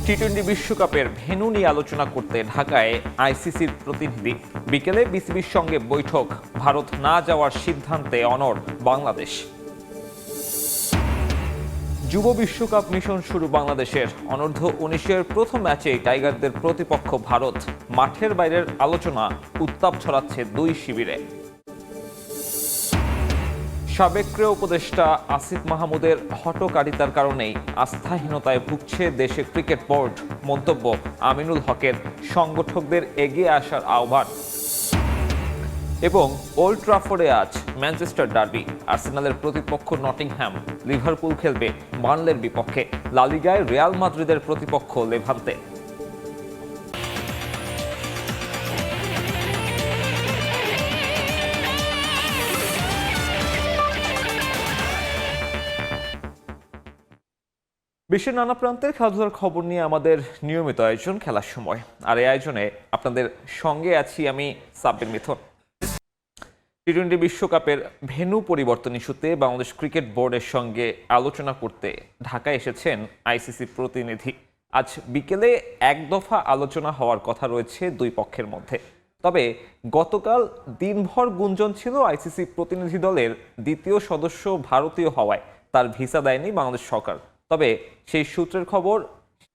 টি-20 বিশ্বকাপের ভেন্যু নিয়ে আলোচনা করতে ঢাকায় আইসিসির প্রতিনিধি। বিকেলে বিসিবির সঙ্গে বৈঠক। ভারত না যাওয়ার সিদ্ধান্তে অনড় বাংলাদেশ। যুব বিশ্বকাপ মিশন শুরু বাংলাদেশের। অনূর্ধ্ব-19 প্রথম ম্যাচে টাইগারদের প্রতিপক্ষ ভারত। মাঠের বাইরের আলোচনা উত্তাপ ছড়াচ্ছে দুই শিবিরে। সাবেক ক্রীড়া উপদেষ্টা আসিফ মাহমুদের হঠকারিতার কারণেই আস্থাহীনতায় ভুগছে দেশে ক্রিকেট বোর্ড। মন্তব্য আমিনুল হকের। সংগঠকদের এগিয়ে আসার আহ্বান। এবং ওল্ড ট্রাফোর্ডে আজ ম্যানচেস্টার ডার্বি। আর্সেনালের প্রতিপক্ষ নটিংহ্যাম। লিভারপুল খেলবে বার্নলের বিপক্ষে। লা লিগায় রিয়াল মাদ্রিদের প্রতিপক্ষ লেভান্তে। বিশ্বের নানা প্রান্তের খেলাধুলার খবর নিয়ে আমাদের নিয়মিত আয়োজন খেলার সময়। আর এই আয়োজনে আপনাদের সঙ্গে আছি আমি সাব্বির মিথুন। টি-20 বিশ্বকাপের ভেন্যু পরিবর্তন ইস্যুতে বাংলাদেশ ক্রিকেট বোর্ডের সঙ্গে আলোচনা করতে ঢাকায় এসেছেন আইসিসি প্রতিনিধি। আজ বিকেলে এক দফা আলোচনা হওয়ার কথা রয়েছে দুই পক্ষের মধ্যে। তবে গতকাল দিনভর গুঞ্জন ছিল আইসিসি প্রতিনিধি দলের দ্বিতীয় সদস্য ভারতীয় হওয়ায় তার ভিসা দেয়নি বাংলাদেশ সরকার। তবে সেই সূত্রের খবর,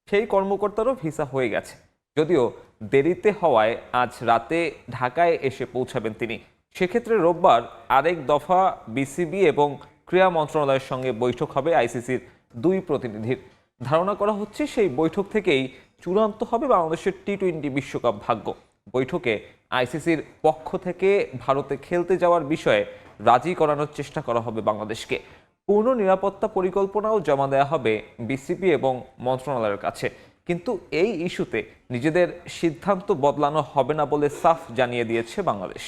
সেই কর্মকর্তারও ভিসা হয়ে গেছে, যদিও দেরিতে হওয়ায় আজ রাতে ঢাকায় এসে পৌঁছাবেন তিনি। সেক্ষেত্রে রোববার আরেক দফা বিসিবি এবং ক্রীড়া মন্ত্রণালয়ের সঙ্গে বৈঠক হবে আইসিসির দুই প্রতিনিধির। ধারণা করা হচ্ছে সেই বৈঠক থেকেই চূড়ান্ত হবে বাংলাদেশের টি-20 বিশ্বকাপ ভাগ্য। বৈঠকে আইসিসির পক্ষ থেকে ভারতে খেলতে যাওয়ার বিষয়ে রাজি করানোর চেষ্টা করা হবে বাংলাদেশকে। পূর্ণ নিরাপত্তা পরিকল্পনাও জমা দেওয়া হবে বিসিবি এবং মন্ত্রণালয়ের কাছে। কিন্তু এই ইস্যুতে নিজেদের সিদ্ধান্ত বদলানো হবে না বলে সাফ জানিয়ে দিয়েছে বাংলাদেশ।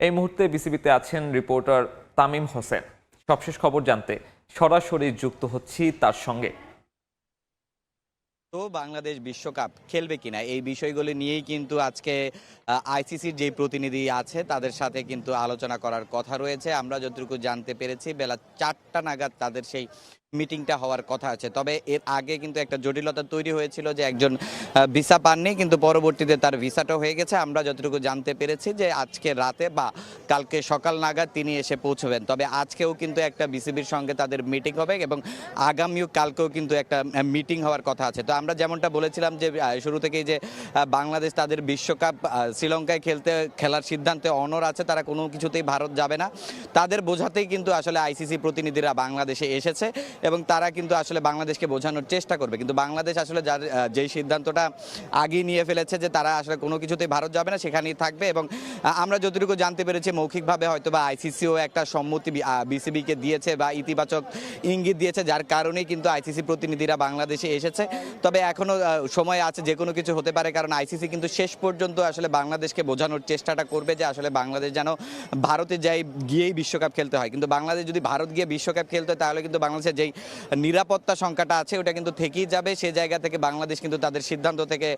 এই মুহূর্তে বিসিবিতে আছেন রিপোর্টার তামিম হোসেন। সবশেষ খবর জানতে সরাসরি যুক্ত হচ্ছি তার সঙ্গে। তো বাংলাদেশ বিশ্বকাপ খেলবে কিনা এই বিষয়গুলি নিয়েই কিন্তু আজকে আইসিসির যে প্রতিনিধি আছে তাদের সাথে কিন্তু আলোচনা করার কথা রয়েছে। আমরা যতটুকু জানতে পেরেছি বেলা 4টা নাগাদ তাদের সেই মিটিংটা হওয়ার কথা আছে। তবে এর আগে কিন্তু একটা জটিলতা তৈরি হয়েছিল যে একজন ভিসা পাননি, কিন্তু পরবর্তীতে তার ভিসাটা হয়ে গেছে। আমরা যতটুকু জানতে পেরেছি যে আজকে রাতে বা কালকে সকাল নাগাদ তিনি এসে পৌঁছবেন। তবে আজকেও কিন্তু একটা বিসিবির সঙ্গে তাদের মিটিং হবে এবং আগামীও কালকেও কিন্তু একটা মিটিং হওয়ার কথা আছে। তো আমরা যেমনটা বলেছিলাম যে শুরু থেকেই যে বাংলাদেশ তাদের বিশ্বকাপ শ্রীলঙ্কায় খেলার সিদ্ধান্তে অনড় আছে, তারা কোনো কিছুতেই ভারত যাবে না। তাদের বোঝাতেই কিন্তু আসলে আইসিসি প্রতিনিধিরা বাংলাদেশে এসেছে এবং তারা কিন্তু আসলে বাংলাদেশকে বোঝানোর চেষ্টা করবে। কিন্তু বাংলাদেশ আসলে যেই সিদ্ধান্তটা আগেই নিয়ে ফেলেছে যে তারা আসলে কোনো কিছুতেই ভারত যাবে না, সেখানেই থাকবে। এবং আমরা যতটুকু জানতে পেরেছি মৌখিকভাবে হয়তো বা আইসিসিও একটা সম্মতি বিসিবিকে দিয়েছে বা ইতিবাচক ইঙ্গিত দিয়েছে, যার কারণেই কিন্তু আইসিসি প্রতিনিধিরা বাংলাদেশে এসেছে। তবে এখনো সময় আছে, যে কোনো কিছু হতে পারে, কারণ আইসিসি কিন্তু শেষ পর্যন্ত আসলে বাংলাদেশকে বোঝানোর চেষ্টাটা করবে যে আসলে বাংলাদেশ যেন ভারতে গিয়েই বিশ্বকাপ খেলতে হয়। কিন্তু বাংলাদেশ যদি ভারত গিয়ে বিশ্বকাপ খেলতে হয় তাহলে কিন্তু বাংলাদেশের যেই নিরাপত্তা সংখ্যাটা আছে ওটা কিন্তু থেকেই যাবে। সেই জায়গা থেকে বাংলাদেশ কিন্তু তাদের সিদ্ধান্ত থেকে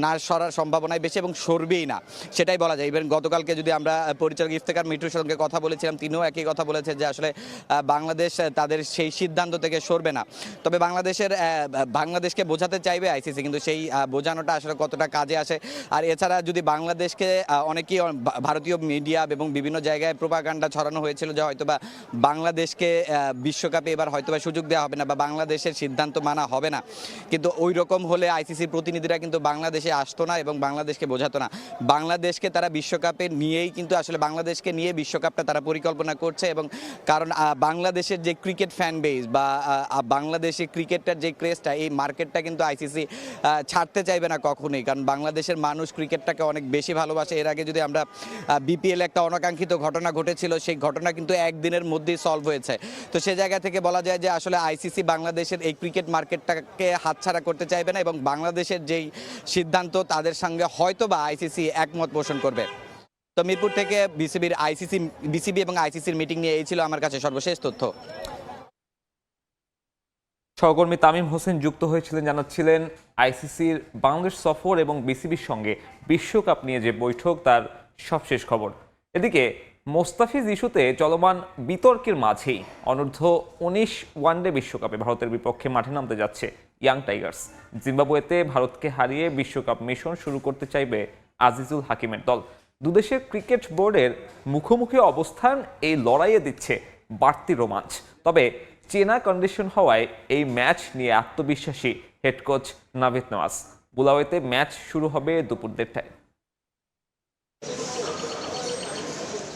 না সরার সম্ভাবনাই বেশি এবং সরবেই না, সেটাই বলা যায়। ইভেন গতকালকে যদি আমরা পরিচালক ইফতেখার মিঠুর সঙ্গে কথা বলেছিলাম, তিনিও একই কথা বলেছে যে আসলে বাংলাদেশ তাদের সেই সিদ্ধান্ত থেকে সরবে না। তবে বাংলাদেশকে বোঝাতে চাইবে আইসিসি, কিন্তু সেই বোঝানোটা আসলে কতটা কাজে আসে। আর এছাড়া যদি বাংলাদেশকে অনেকেই ভারতীয় মিডিয়া এবং বিভিন্ন জায়গায় প্রোপাগান্ডা ছড়ানো হয়েছিল যে হয়তোবা বাংলাদেশকে বিশ্বকাপে এবার হয়তোবা সুযোগ দেওয়া হবে না বা বাংলাদেশের সিদ্ধান্ত মানা হবে না। কিন্তু ওই রকম হলে আইসিসির প্রতিনিধিরা কিন্তু বাংলাদেশে আসতো না এবং বাংলাদেশকে বোঝাতো না। বাংলাদেশকে তারা বিশ্বকাপে নিয়েই কিন্তু আসলে বাংলাদেশকে নিয়ে বিশ্বকাপটা তারা পরিকল্পনা করছে। এবং কারণ বাংলাদেশের যে ক্রিকেট ফ্যান বেস বা বাংলাদেশে ক্রিকেটটার যে ক্রেজটা, এই মার্কেটটা কিন্তু আইসিসি ছাড়তে চাইবে না কখনোই, কারণ বাংলাদেশের মানুষ ক্রিকেটটাকে অনেক বেশি ভালোবাসে। এর আগে যদি আমরা বিপিএল একটা অনাকাঙ্ক্ষিত ঘটনা ঘটেছিল, সেই ঘটনা কিন্তু একদিনের মধ্যেই সলভ হয়েছে। তো সে জায়গা থেকে বলা যায় যে আসলে আইসিসি বাংলাদেশের এই ক্রিকেট মার্কেটটাকে হাতছাড়া করতে চাইবে না এবং বাংলাদেশের যেই সিদ্ধান্ত তাদের সঙ্গে হয়তো বা আইসিসি একমত পোষণ করবে। তো মিরপুর থেকে বিসিবি এবং আইসিসির মিটিং নিয়ে এই ছিল আমার কাছে সর্বশেষ তথ্য। সহকর্মী তামিম হোসেন যুক্ত হয়েছিলেন, জানাচ্ছিলেন আইসিসির বাংলাদেশ সফর এবং বিসিবির সঙ্গে বিশ্বকাপ নিয়ে যে বৈঠক তার সবশেষ খবর। এদিকে মোস্তাফিজ ইস্যুতে চলমান বিতর্কের মাঝেই অনূর্ধ্ব 19 ওয়ানডে বিশ্বকাপে ভারতের বিপক্ষে মাঠে নামতে যাচ্ছে ইয়াং টাইগার্স। জিম্বাবুয়েতে ভারতকে হারিয়ে বিশ্বকাপ মিশন শুরু করতে চাইবে আজিজুল হাকিমের দল। দুদেশের ক্রিকেট বোর্ডের মুখোমুখি অবস্থান এই লড়াইয়ে দিচ্ছে বাড়তি রোমাঞ্চ। তবে চেনা কন্ডিশন হওয়ায় এই ম্যাচ নিয়ে আত্মবিশ্বাসী হেড কোচ নাভিদ নওয়াজ। বুলাওয়েতে ম্যাচ শুরু হবে দুপুর 1:30টায়।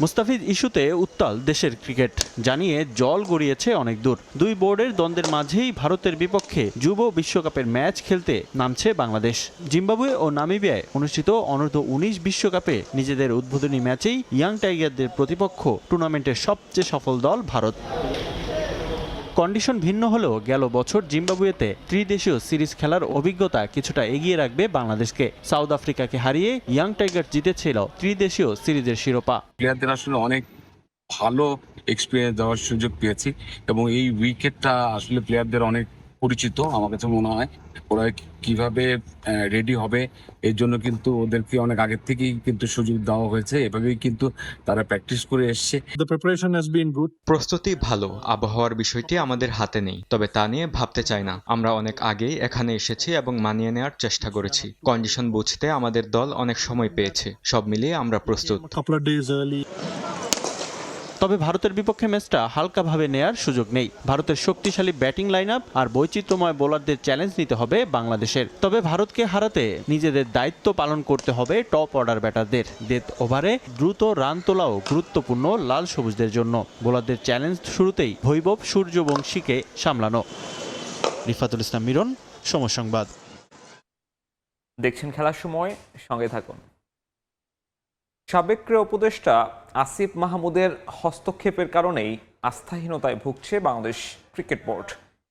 মুস্তাফিজ ইস্যুতে উত্তাল দেশের ক্রিকেট, জানিয়ে জল গড়িয়েছে অনেক দূর। দুই বোর্ডের দ্বন্দ্বের মাঝেই ভারতের বিপক্ষে যুব বিশ্বকাপের ম্যাচ খেলতে নামছে বাংলাদেশ। জিম্বাবুয়ে ও নামিবিয়ায় অনুষ্ঠিত অনূর্ধ্ব 19 বিশ্বকাপে নিজেদের উদ্বোধনী ম্যাচেই ইয়াং টাইগারদের প্রতিপক্ষ টুর্নামেন্টের সবচেয়ে সফল দল ভারত। কন্ডিশন ভিন্ন হলেও গেল বছর জিম্বাবুয়েতে ত্রিদেশীয় সিরিজ খেলার অভিজ্ঞতা কিছুটা এগিয়ে রাখবে বাংলাদেশকে। সাউথ আফ্রিকাকে হারিয়ে ইয়াং টাইগার জিতেছিল ত্রিদেশীয় সিরিজের শিরোপা। প্লেয়ারদের আসলে অনেক ভালো এক্সপিরিয়েন্স দেওয়ার সুযোগ পেয়েছি এবং এই উইকেটটা আসলে প্লেয়ারদের অনেক পরিচিত। আমার কাছে মনে হয় ওরা কিভাবে রেডি হবে এর জন্য কিন্তু ওদেরকে অনেক আগের থেকেই কিন্তু সুযোগ দেওয়া হয়েছে, এভাবেই কিন্তু তারা প্র্যাকটিস করে এসছে। প্রস্তুতি ভালো, আবহাওয়ার বিষয়টি আমাদের হাতে নেই, তবে তা নিয়ে ভাবতে চাই না। আমরা অনেক আগেই এখানে এসেছি এবং মানিয়ে নেওয়ার চেষ্টা করেছি। কন্ডিশন বুঝতে আমাদের দল অনেক সময় পেয়েছে। সব মিলিয়ে আমরা প্রস্তুত। তবে ভারতের বিপক্ষে ম্যাচটা হালকাভাবে নেয়ার সুযোগ নেই। ভারতের শক্তিশালী ব্যাটিং লাইন আপ আর বৈচিত্র্যময় বোলারদের চ্যালেঞ্জ নিতে হবে বাংলাদেশের। তবে ভারতকে হারাতে নিজেদের দায়িত্ব পালন করতে হবে টপ অর্ডার ব্যাটারদের। ডেথ ওভারে দ্রুত রান তোলাও গুরুত্বপূর্ণ লাল সবুজদের জন্য। বোলারদের চ্যালেঞ্জ শুরুতেই ভৈবব সূর্যবংশীকে সামলানো। রিফাতুল ইসলাম মিরন, সময় সংবাদ। দেখছেন খেলার সময়, সঙ্গে থাকুন। সাবেক ক্রীড়া উপদেষ্টা আসিফ মাহমুদের হস্তক্ষেপের কারণেই আস্থাহীনতায় ভুগছে বাংলাদেশ ক্রিকেট বোর্ড।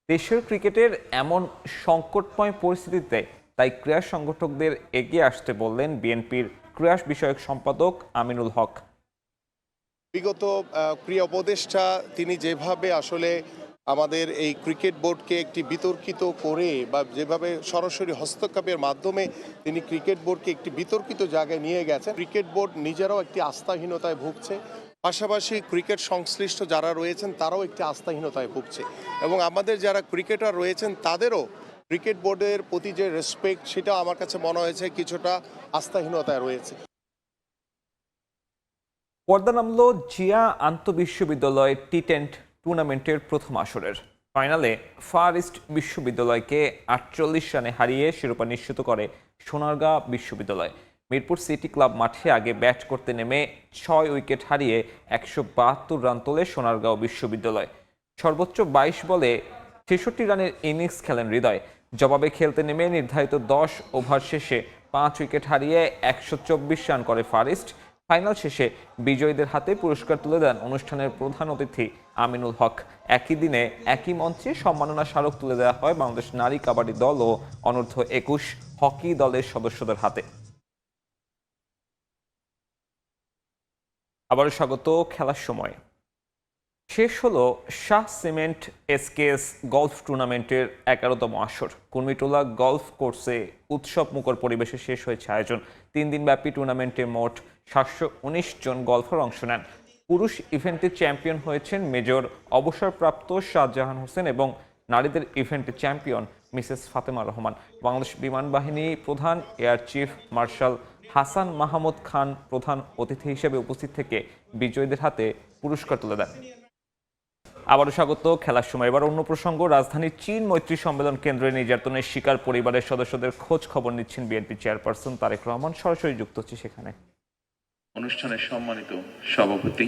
দেশের ক্রিকেটের এমন সংকটময় পরিস্থিতিতে তাই ক্রীড়া সংগঠকদের এগিয়ে আসতে বললেন বিএনপির ক্রীড়া বিষয়ক সম্পাদক আমিনুল হক। বিগত ক্রীড়া উপদেষ্টা তিনি যেভাবে আসলে আমাদের এই ক্রিকেট বোর্ডকে একটি বিতর্কিত করে বা যেভাবে সরাসরি হস্তক্ষেপের মাধ্যমে তিনি ক্রিকেট বোর্ডকে একটি বিতর্কিত জায়গায় নিয়ে গেছেন, ক্রিকেট বোর্ড নিজেরাও একটি আস্থাহীনতায় ভুগছে, পাশাপাশি ক্রিকেট সংশ্লিষ্ট যারা রয়েছেন তারাও একটি আস্থাহীনতায় ভুগছে এবং আমাদের যারা ক্রিকেটার রয়েছেন তাদেরও ক্রিকেট বোর্ডের প্রতি যে রেসপেক্ট সেটা আমার কাছে মনে হয়েছে কিছুটা আস্থাহীনতায় রয়েছে। পর্দা নামলো জিয়া আন্তঃবিশ্ববিদ্যালয় টি10 টুর্নামেন্টের প্রথম আসরের ফাইনালে ফার ইস্ট বিশ্ববিদ্যালয়কে 48 রানে হারিয়ে শিরোপা নিশ্চিত করে সোনারগাঁ বিশ্ববিদ্যালয়। মিরপুর সিটি ক্লাব মাঠে আগে ব্যাট করতে নেমে 6 উইকেট হারিয়ে 172 রান তোলে সোনারগাঁও বিশ্ববিদ্যালয়। সর্বোচ্চ 22 বলে 66 রানের ইনিংস খেলেন হৃদয়। জবাবে খেলতে নেমে নির্ধারিত 10 ওভার শেষে 5 উইকেট হারিয়ে 124 রান করে ফার ইস্ট। ফাইনাল শেষে বিজয়ীদের হাতে পুরস্কার তুলে দেন অনুষ্ঠানের প্রধান অতিথি আমিনুল হক। একই দিনে একই মঞ্চে সম্মাননা স্মারক তুলে দেওয়া হয় বাংলাদেশ নারী কাবাডি দল ও অনূর্ধ্ব 21 হকি দলের সদস্যদের হাতে। আবারও স্বাগত খেলার সময়। শেষ হলো শাহ সিমেন্ট এসকেএস গলফ টুর্নামেন্টের 11তম আসর। কুর্মিটোলা গলফ কোর্সে উৎসব মুখর পরিবেশে শেষ হয়েছে আয়োজন। 3 দিনব্যাপী টুর্নামেন্টে মোট 719 জন গলফার অংশ নেন। পুরুষ ইভেন্টে চ্যাম্পিয়ন হয়েছেন মেজর অবসরপ্রাপ্ত শাহজাহান হোসেন এবং নারীদের ইভেন্টে চ্যাম্পিয়ন মিসেস ফাতেমা রহমান। বাংলাদেশ বিমান বাহিনী প্রধান air chief marshal Hasan Mahmud Khan প্রধান অতিথি হিসেবে উপস্থিত থেকে বিজয়ীদের হাতে পুরস্কার তুলে দেন। আবারও স্বাগত খেলার সময়। এবার অন্য প্রসঙ্গ। রাজধানীর চীন মৈত্রী সম্মেলন কেন্দ্রে নির্যাতনের শিকার পরিবারের সদস্যদের খোঁজ খবর নিচ্ছেন বিএনপি চেয়ারপারসন তারেক রহমান। সরাসরি যুক্ত হচ্ছে সেখানে। অনুষ্ঠানের সম্মানিত সভাপতি,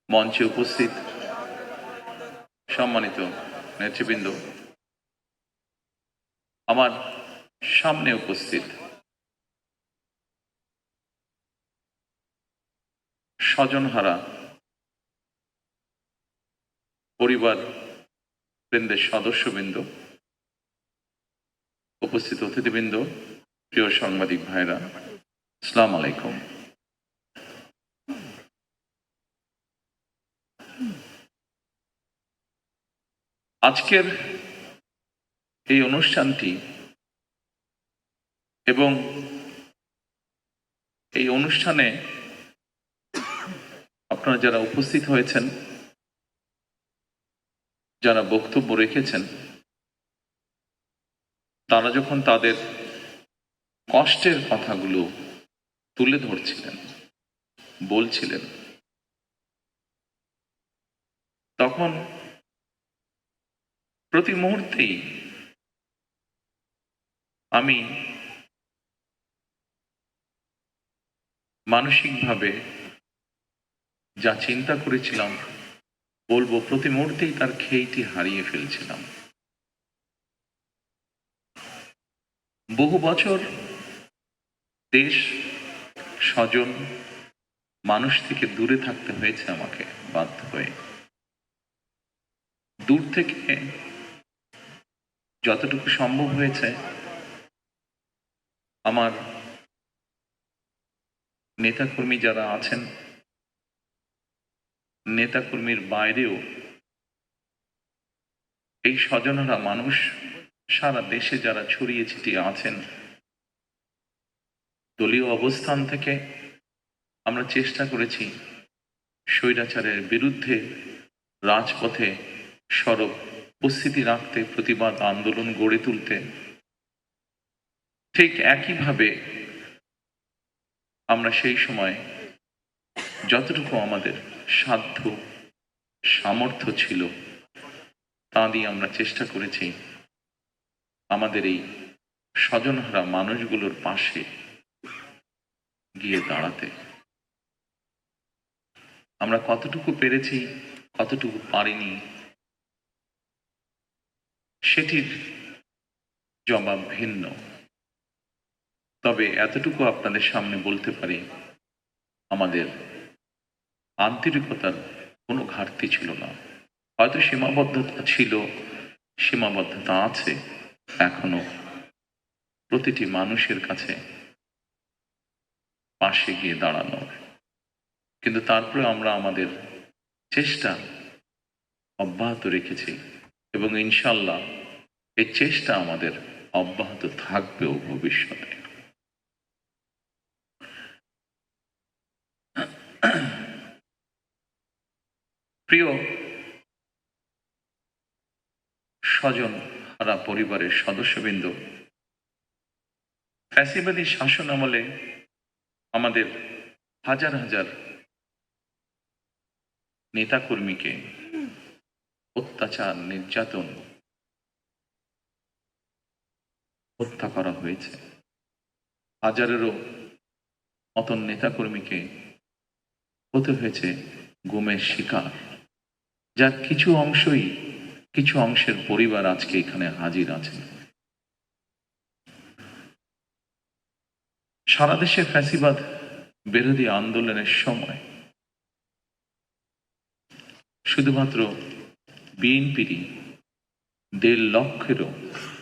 মঞ্চে উপস্থিত সম্মানিত নেতৃবৃন্দ, আমার সামনে উপস্থিত স্বজনহারা পরিবার বৃন্দের সদস্যবৃন্দ, উপস্থিত অতিথিবৃন্দ, প্রিয় সাংবাদিক ভাইরা, আসসালামু আলাইকুম। আজকের এই অনুষ্ঠানটি এবং এই অনুষ্ঠানে আপনারা যারা উপস্থিত হয়েছেন, যারা বক্তব্য রেখেছেন, তারা যখন তাদের কষ্টের কথাগুলো তুলে ধরছিলেন, বলছিলেন, তখন প্রতি মুহূর্তেই আমি মানসিকভাবে যা চিন্তা করেছিলাম, বলবো প্রতি মুহূর্তেই তার খেইটি হারিয়ে ফেলছিলাম। বহু বছর দেশ, স্বজন, মানুষ থেকে দূরে থাকতে হয়েছে আমাকে বাধ্য হয়ে। দূর থেকে যতটুকু সম্ভব হয়েছে আমার নেতাকর্মী যারা আছেন, নেতাকর্মীর বাইরেও এই স্বজনরা মানুষ সারা দেশে যারা ছড়িয়ে ছিটিয়ে আছেন, দলীয় অবস্থান থেকে আমরা চেষ্টা করেছি স্বৈরাচারের বিরুদ্ধে রাজপথে সরব উপস্থিতি রাখতে, প্রতিবাদ আন্দোলন গড়ে তুলতে। ঠিক একইভাবে আমরা সেই সময় যতটুকু আমাদের সাধ্য সামর্থ্য ছিল তা দিয়ে আমরা চেষ্টা করেছি আমাদের এই স্বজনহারা মানুষগুলোর পাশে গিয়ে দাঁড়াতে। আমরা কতটুকু পেরেছি, কতটুকু পারিনি, সেটির জবাব ভিন্ন। তবে এতটুকু আপনাদের সামনে বলতে পারি, আমাদের আন্তরিকতার কোনো ঘাটতি ছিল না। হয়তো সীমাবদ্ধতা ছিল, সীমাবদ্ধতা আছে এখনো প্রতিটি মানুষের কাছে পাশে গিয়ে দাঁড়ানোর, কিন্তু তারপরে আমরা আমাদের চেষ্টা অব্যাহত রেখেছি এবং ইনশাল্লাহ এই চেষ্টা আমাদের অব্যাহত থাকবেও ভবিষ্যতে। প্রিয় স্বজন হারা পরিবারের সদস্যবৃন্দ, ফ্যাসিবাদী শাসন আমলে আমাদের হাজার হাজার নেতাকর্মীকে অত্যাচার, নির্যাতন, হত্যা করা হয়েছে। হাজারেরও মতন নেতাকর্মীকে হতে হয়েছে গুমের শিকার, যার কিছু অংশের পরিবার আজকে এখানে হাজির আছে। সারা দেশে ফ্যাসিবাদ বিরোধী আন্দোলনের সময় শুধুমাত্র বিএনপির 1.5 লক্ষেরও,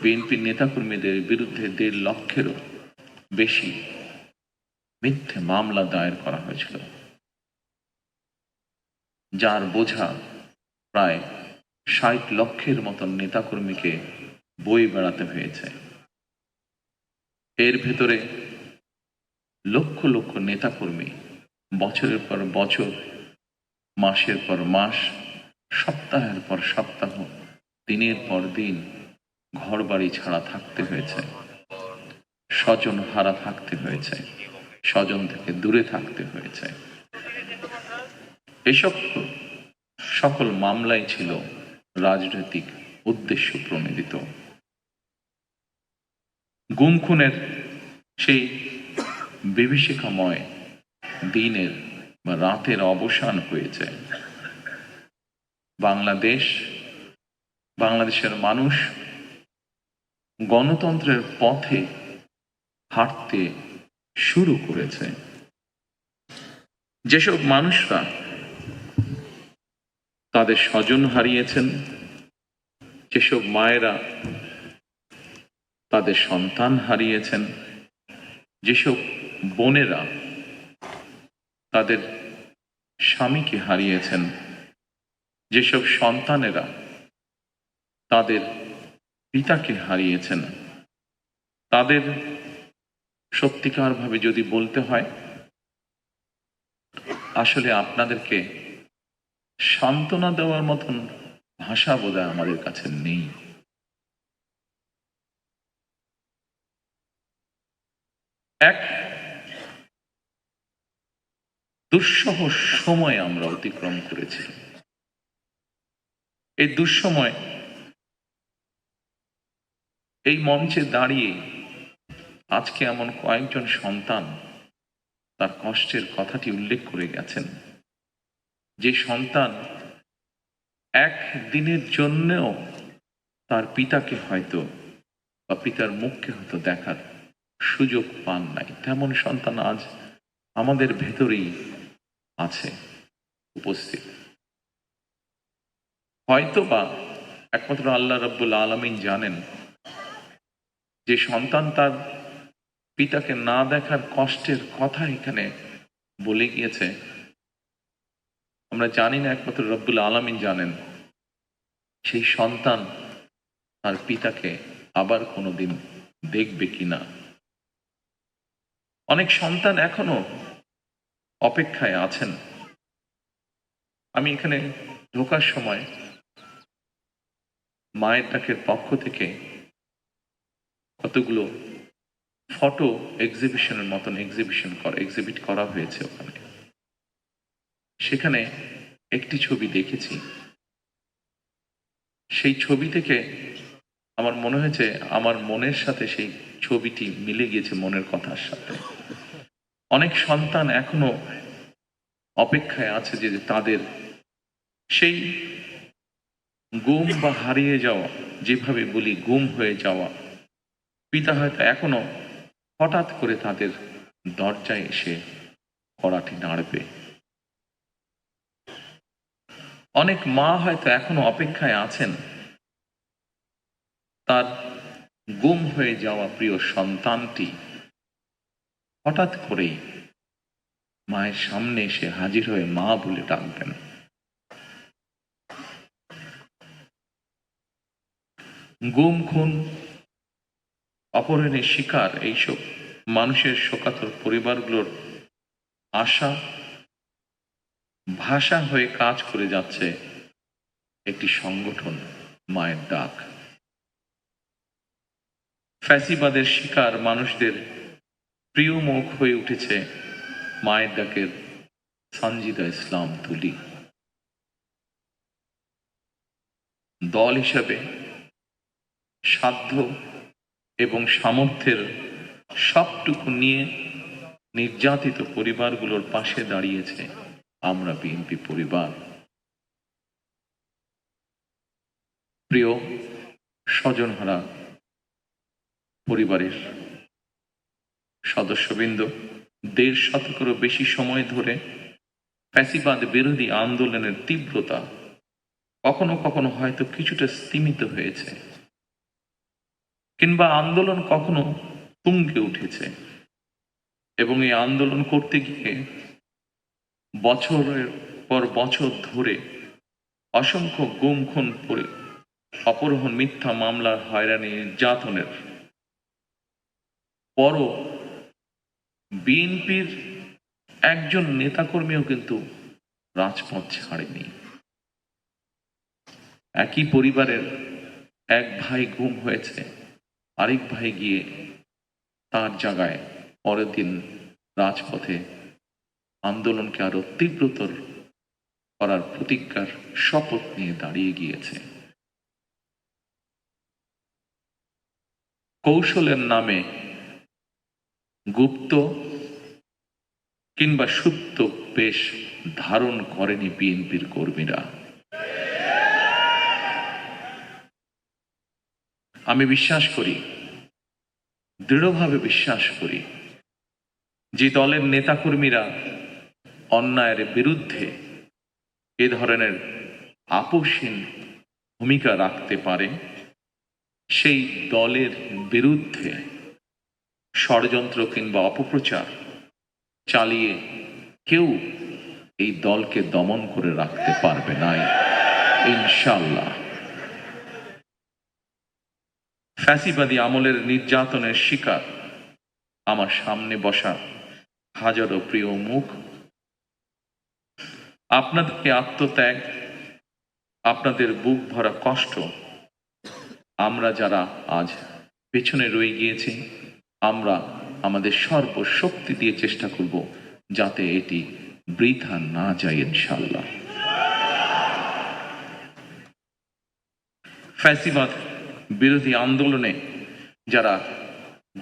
বিএনপির নেতাকর্মীদের বিরুদ্ধে 1.5 লক্ষেরও বেশি মিথ্যে মামলা দায়ের করা হয়েছিল, যার বোঝা প্রায় 60 লক্ষের মতন নেতাকর্মীকে বয়ে বেড়াতে হয়েছে। এর ভেতরে লক্ষ লক্ষ নেতাকর্মী বছরের পর বছর, মাসের পর মাস, সপ্তাহের পর সপ্তাহ, দিনের পর দিন ঘর বাড়ি ছাড়া থাকতে হয়েছে, স্বজন হারা থাকতে হয়েছে, স্বজন থেকে দূরে থাকতে হয়েছে। এসব সকল মামলাই ছিল রাজনৈতিক উদ্দেশ্য প্রণোদিত। গুম খুনের সেই বিভীষিকাময় দিনের বা রাতের অবসান হয়েছে। বাংলাদেশের মানুষ গণতন্ত্রের পথে হাঁটতে শুরু করেছে। যেসব মানুষরা তাদের স্বজন হারিয়েছেন, যেসব মায়েরা তাদের সন্তান হারিয়েছেন, যেসব বোনেরা তাদের স্বামীকে হারিয়েছেন, যেসব সন্তানেরা তাদের পিতাকে হারিয়েছেন, তাদের সত্যিকারভাবে যদি বলতে হয়, আসলে আপনাদেরকে সান্ত্বনা দেওয়ার মতন ভাষা বোধহয় আমাদের কাছে নেই। এক দুঃসহ সময় আমরা অতিক্রম করেছি। এই দুঃসময় এই মঞ্চে দাঁড়িয়ে আজকে এমন কয়েকজন সন্তান তার কষ্টের কথাটি উল্লেখ করে গেছেন, যে সন্তান এক দিনের জন্যও তার পিতাকে হয়তো বা পিতার মুখকে হয়তো দেখার সুযোগ পান নাই, তেমন সন্তান আজ আমাদের ভেতরেই আছে উপস্থিত। হয়তো বা একমাত্র আল্লাহ রাব্বুল আলামিন জানেন যে সন্তান তার পিতাকে না দেখার কষ্টের কথা এখানে বলে গিয়েছে। আমরা জানি না, একমাত্র রব্বুল আলামিন জানেন সেই সন্তান তার পিতাকে আবার কোনোদিন দেখবে কিনা। অনেক সন্তান এখনো অপেক্ষায় আছেন। আমি এখানে ঢোকার সময় মায়ের ডাকের পক্ষ থেকে কতগুলো ফটো এক্সিবিশনের মতন এক্সিবিট করা হয়েছে ওখানে। সেখানে একটি ছবি দেখেছি, সেই ছবি থেকে আমার মনে হয়েছে আমার মনের সাথে সেই ছবিটি মিলে গিয়েছে মনের কথার সাথে। অনেক সন্তান এখনো অপেক্ষায় আছে যে তাদের সেই গুম বা হারিয়ে যাওয়া, যেভাবে বলি গুম হয়ে যাওয়া পিতা হয়তো এখনো হঠাৎ করে তাদের দরজায় এসে কড়াটি নাড়বে। অনেক মা হয়তো এখনো অপেক্ষায় আছেন তার গুম হয়ে যাওয়া প্রিয় সন্তানটি হঠাৎ করেই মায়ের সামনে এসে হাজির হয়ে মা বলে ডাকবেন। গুম, খুন, অপহরণের শিকার এইসব মানুষের শোকাতুর পরিবারগুলোর আশা ভাষা হয়ে কাজ করে যাচ্ছে একটি সংগঠন, মায়ের ডাক। ফ্যাসিবাদের শিকার মানুষদের প্রিয় মুখ হয়ে উঠেছে মায়ের ডাকের সঞ্জিদা ইসলাম তুলি। দল হিসাবে সাধ্য এবং সামর্থ্যের সবটুকু নিয়ে নির্যাতিত পরিবারগুলোর পাশে দাঁড়িয়েছে আমরা বিএনপি পরিবার। প্রিয় স্বজনহারা পরিবারের সদস্যবৃন্দ, ১.৫ শতকেরও বেশি সময় ধরে ফ্যাসিবাদ বিরোধী আন্দোলনের তীব্রতা কখনো কখনো হয়তো কিছুটা স্তিমিত হয়েছে, কিংবা আন্দোলন কখনো তুঙ্গে উঠেছে, এবং এই আন্দোলন করতে গিয়ে বছরের পর বছর ধরে অসংখ্য গুম, খুন, অপহরণ, মিথ্যা মামলার হয়রানি, নির্যাতনের পরও বিএনপির একজন নেতাকর্মীও কিন্তু রাজপথ ছাড়েনি। একই পরিবারের এক ভাই গুম হয়েছে, আরেক ভাই গিয়ে তার জায়গায় পরের দিন রাজপথে আন্দোলনকে আরো তীব্রতর করার প্রতিজ্ঞার শপথ নিয়ে দাঁড়িয়ে গিয়েছে। কৌশলের নামে গুপ্ত কিংবা সুপ্ত বেশ ধারণ করেনি বিএনপির কর্মীরা। আমি বিশ্বাস করি, দৃঢ়ভাবে বিশ্বাস করি, যে দলের নেতাকর্মীরা অন্যায়ের বিরুদ্ধে এ ধরনের আপোষহীন ভূমিকা রাখতে পারে, সেই দলের বিরুদ্ধে ষড়যন্ত্র কিংবা অপপ্রচার চালিয়ে কেউ এই দলকে দমন করে রাখতে পারবে না, ইনশাআল্লাহ। ফ্যাসিবাদী আমলের নির্যাতনের শিকার আমার সামনে বসা হাজারো প্রিয় মুখ, আপনাদেরকে আত্মত্যাগ, আপনাদের বুক ভরা কষ্ট, আমরা যারা আজ পেছনে রয়ে গিয়েছি, আমরা আমাদের সর্বশক্তি দিয়ে চেষ্টা করব যাতে এটি বৃথা না যায় ইনশাআল্লাহ। ফ্যাসিবাদ বিরোধী আন্দোলনে যারা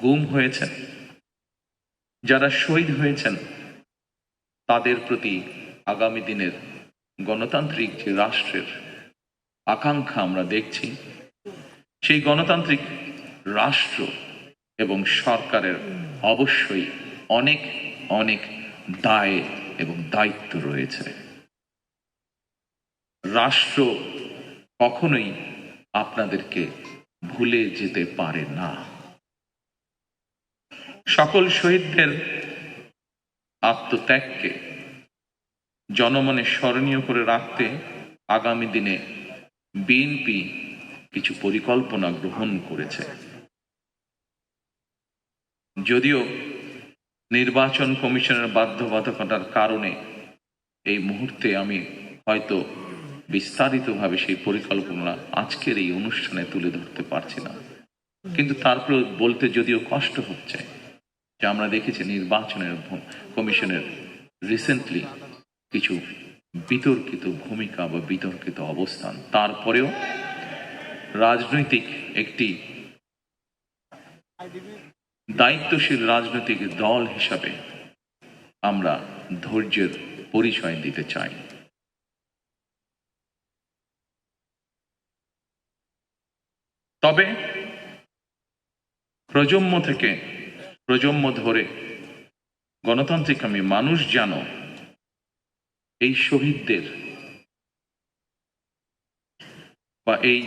গুম হয়েছেন, যারা শহীদ হয়েছেন, তাদের প্রতি আগামী দিনের গণতান্ত্রিক যে রাষ্ট্রের আকাঙ্ক্ষা আমরা দেখছি, সেই গণতান্ত্রিক রাষ্ট্র এবং সরকারের অবশ্যই অনেক অনেক দায় এবং দায়িত্ব রয়েছে। রাষ্ট্র কখনোই আপনাদেরকে ভুলে যেতে পারে না। সকল শহীদদের আত্মত্যাগকে জনমনে স্মরণীয় করে রাখতে আগামী দিনে বিএনপি কিছু পরিকল্পনা গ্রহণ করেছে। যদিও নির্বাচন কমিশনের বাধ্যবাধকতার কারণে এই মুহূর্তে আমি হয়তো বিস্তারিতভাবে সেই পরিকল্পনা আজকের এই অনুষ্ঠানে তুলে ধরতে পারছি না, কিন্তু তারপর বলতে যদিও কষ্ট হচ্ছে যে আমরা দেখেছি নির্বাচনের কমিশনের রিসেন্টলি কিছু বিতর্কিত ভূমিকা বা বিতর্কিত অবস্থান, তারপরেও রাজনৈতিক একটি দায়িত্বশীল রাজনৈতিক দল হিসাবে আমরা ধৈর্যের পরিচয় দিতে চাই। তবে প্রজন্ম থেকে প্রজন্ম ধরে গণতান্ত্রিক আমি মানুষ যেন এই শহীদদের বা এই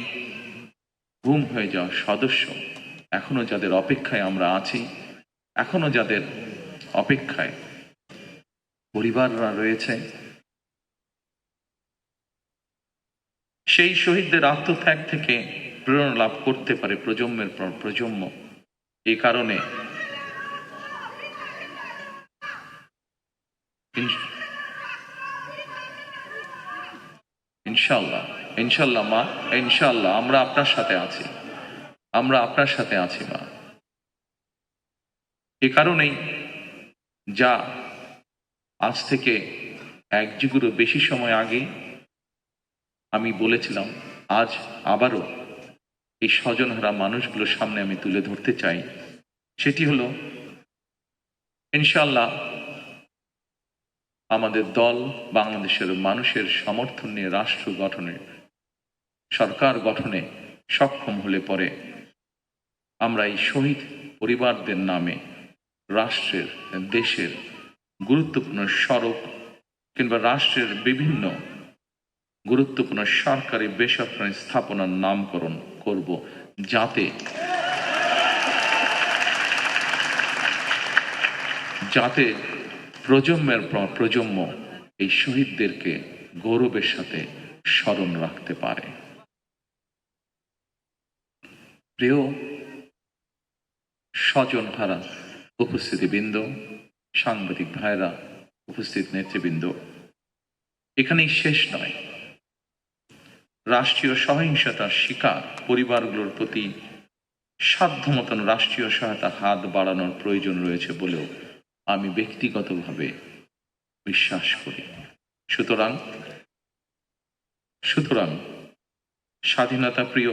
গুম হয়ে যাওয়া সদস্য, এখনো যাদের অপেক্ষায় আমরা আছি, এখনো যাদের অপেক্ষায় পরিবাররা রয়েছে, সেই শহীদদের আত্মত্যাগ থেকে প্রেরণা লাভ করতে পারে প্রজন্মের পর প্রজন্ম। এই কারণে ইনশাল্লাহ ইনশাল্লাহ মা, ইনশাল্লাহ আমরা আপনার সাথে আছি, আমরা আপনার সাথে আছি মা। এ কারণেই যা আজ থেকে এক যুগেরও বেশি সময় আগে আমি বলেছিলাম, আজ আবারও এই স্বজনহারা মানুষগুলোর সামনে আমি তুলে ধরতে চাই। সেটি হলো ইনশাল্লাহ আমাদের দল বাংলাদেশের মানুষের সমর্থন নিয়ে রাষ্ট্র গঠনে, সরকার গঠনে সক্ষম হলে পরে আমরা এই শহীদ পরিবারদের নামে রাষ্ট্রের, দেশের গুরুত্বপূর্ণ সড়ক কিংবা রাষ্ট্রের বিভিন্ন গুরুত্বপূর্ণ সরকারি বেসরকারি স্থাপনার নামকরণ করব, যাতে প্রজন্মের পর প্রজন্ম এই শহীদদেরকে গৌরবের সাথে স্মরণ রাখতে পারে। প্রিয় স্বজনহারা উপস্থিতিবৃন্দ, সাংবাদিক ভাইরা, উপস্থিত নেতৃবৃন্দ, এখানেই শেষ নয়। রাষ্ট্রীয় সহিংসতার শিকার পরিবারগুলোর প্রতি সাধ্যমতন রাষ্ট্রীয় সহায়তা হাত বাড়ানোর প্রয়োজন রয়েছে বলেও আমি ব্যক্তিগতভাবে বিশ্বাস করি। সুতরাং স্বাধীনতা প্রিয়,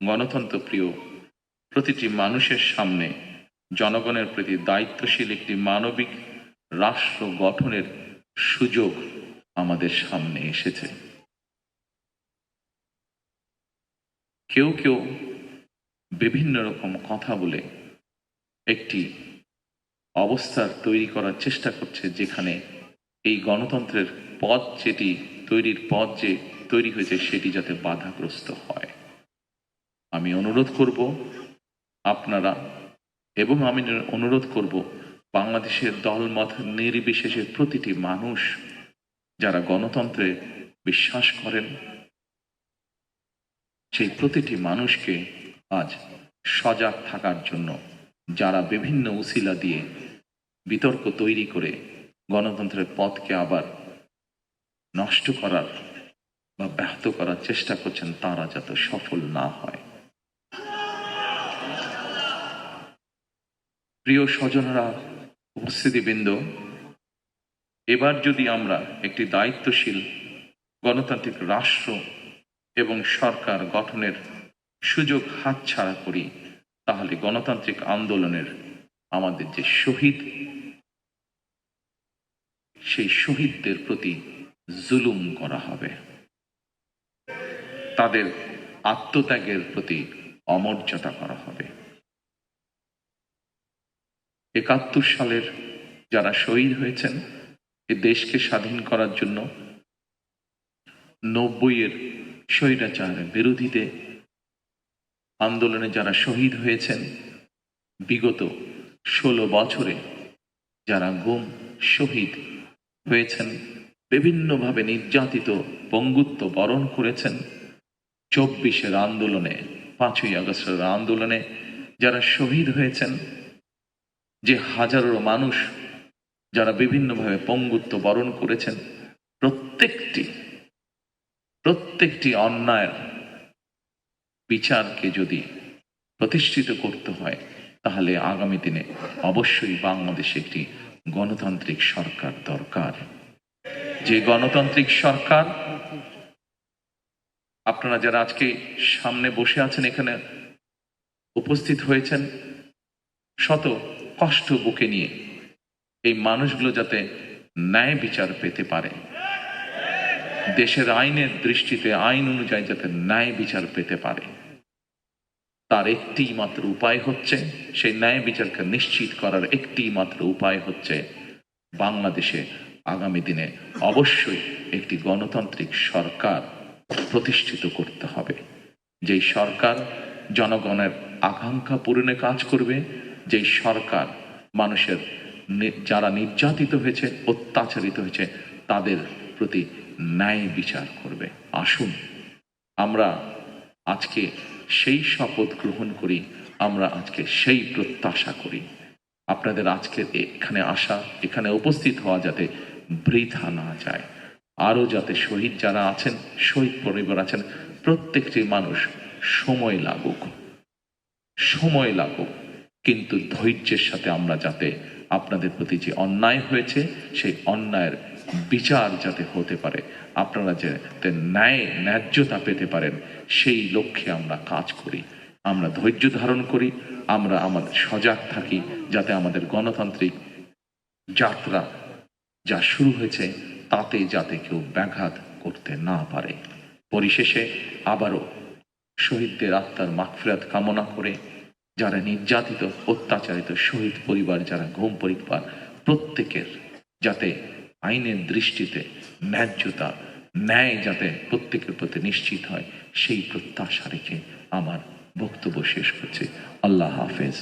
গণতন্ত্র প্রিয় প্রতিটি মানুষের সামনে জনগণের প্রতি দায়িত্বশীল একটি মানবিক রাষ্ট্র গঠনের সুযোগ আমাদের সামনে এসেছে। কেউ কেউ বিভিন্ন রকম কথা বলে একটি অবস্থার তৈরি করার চেষ্টা করছে, যেখানে এই গণতন্ত্রের পথ যেটি তৈরির পথ যে তৈরি হয়েছে সেটি যাতে বাধাগ্রস্ত হয়। আমি অনুরোধ করব আপনারা, এবং আমি অনুরোধ করব বাংলাদেশের দলমত নির্বিশেষে প্রতিটি মানুষ যারা গণতন্ত্রে বিশ্বাস করেন, সেই প্রতিটি মানুষকে আজ সজাগ থাকার জন্য যারা বিভিন্ন উসিলা দিয়ে বিতর্ক তৈরি করে গণতন্ত্রের পথকে আবার নষ্ট করার বা ব্যাহত করার চেষ্টা করছেন, তারা যাতে সফল না হয়। প্রিয় স্বজনরা, উপস্থিতিবৃন্দ, এবার যদি আমরা একটি দায়িত্বশীল গণতান্ত্রিক রাষ্ট্র এবং সরকার গঠনের সুযোগ হাতছাড়া করি, তাহলে গণতান্ত্রিক আন্দোলনের আমাদের যে শহীদ, সেই শহীদদের প্রতি জুলুম করা হবে, তাদের আত্মত্যাগের প্রতি অমর্যাদা করা হবে। ৭১ সালের যারা শহীদ হয়েছেন এ দেশকে স্বাধীন করার জন্য, ৯০-এর স্বৈরাচার বিরোধীতে আন্দোলনে যারা শহীদ হয়েছেন, বিগত ১৬ বছরে যারা গুম শহীদ হয়েছেন, বিভিন্নভাবে নির্যাতিত পঙ্গুত্ব বরণ করেছেন, ২৪-এর আন্দোলনে, ৫ই আগস্টের আন্দোলনে যারা শহীদ হয়েছেন, যে হাজারো মানুষ যারা বিভিন্নভাবে পঙ্গুত্ব বরণ করেছেন, প্রত্যেকটি অন্যায়ের বিচারকে যদি প্রতিষ্ঠিত করতে হয়, তাহলে আগামী দিনে অবশ্যই বাংলাদেশে একটি গণতান্ত্রিক সরকার দরকার। যে গণতান্ত্রিক সরকার, আপনারা যারা আজকে সামনে বসে আছেন, এখানে উপস্থিত হয়েছেন শত কষ্ট বুকে নিয়ে, এই মানুষগুলো যাতে ন্যায় বিচার পেতে পারে, দেশের আইনের দৃষ্টিতে আইন অনুযায়ী যাতে ন্যায় বিচার পেতে পারে, তার একটি মাত্র উপায় হচ্ছে, সেই ন্যায় বিচারকে নিশ্চিত করার একটি মাত্র উপায় হচ্ছে বাংলাদেশে আগামী দিনে অবশ্যই একটি গণতান্ত্রিক সরকার প্রতিষ্ঠিত করতে হবে। যেই সরকার জনগণের আকাঙ্ক্ষা পূরণে কাজ করবে, যেই সরকার মানুষের যারা নির্যাতিত হয়েছে, অত্যাচারিত হয়েছে, তাদের প্রতি ন্যায় বিচার করবে। আসুন আমরা আজকে সেই শপথ গ্রহণ করি, আমরা আজকে সেই প্রত্যাশা করি। আপনাদের আজকের এখানে আসা, এখানে উপস্থিত হওয়া যাতে বৃথা না যায়। আরও যাতে শহীদ যারা আছেন, শহীদ পরিবার আছেন, প্রত্যেকটি মানুষ সময় লাগুক, কিন্তু ধৈর্যের সাথে আমরা যাতে আপনাদের প্রতি যে অন্যায় হয়েছে, সেই অন্যায়ের বিচার যাতে হতে পারে, আপনারা যাতে ন্যায্যতা পেতে পারেন, সেই লক্ষ্যে আমরা কাজ করি, আমরা ধৈর্য ধারণ করি, আমরা আমাদের সজাগ থাকি, যাতে আমাদের গণতান্ত্রিক যাত্রা যা শুরু হয়েছে তাতে যাতে কেউ ব্যাঘাত করতে না পারে। পরিশেষে আবারও শহীদদের আত্মার মাগফিরাত কামনা করে, যারা নির্যাতিত অত্যাচারিত শহীদ পরিবার, যারা গুম পরিবার, প্রত্যেকের যাতে আইনের দৃষ্টিতে ন্যায্যতা, ন্যায় যাতে প্রত্যেকের প্রতি নিশ্চিত হয়, সেই প্রত্যাশা রেখে আমার বক্তব্য শেষ করছি। আল্লাহ হাফেজ।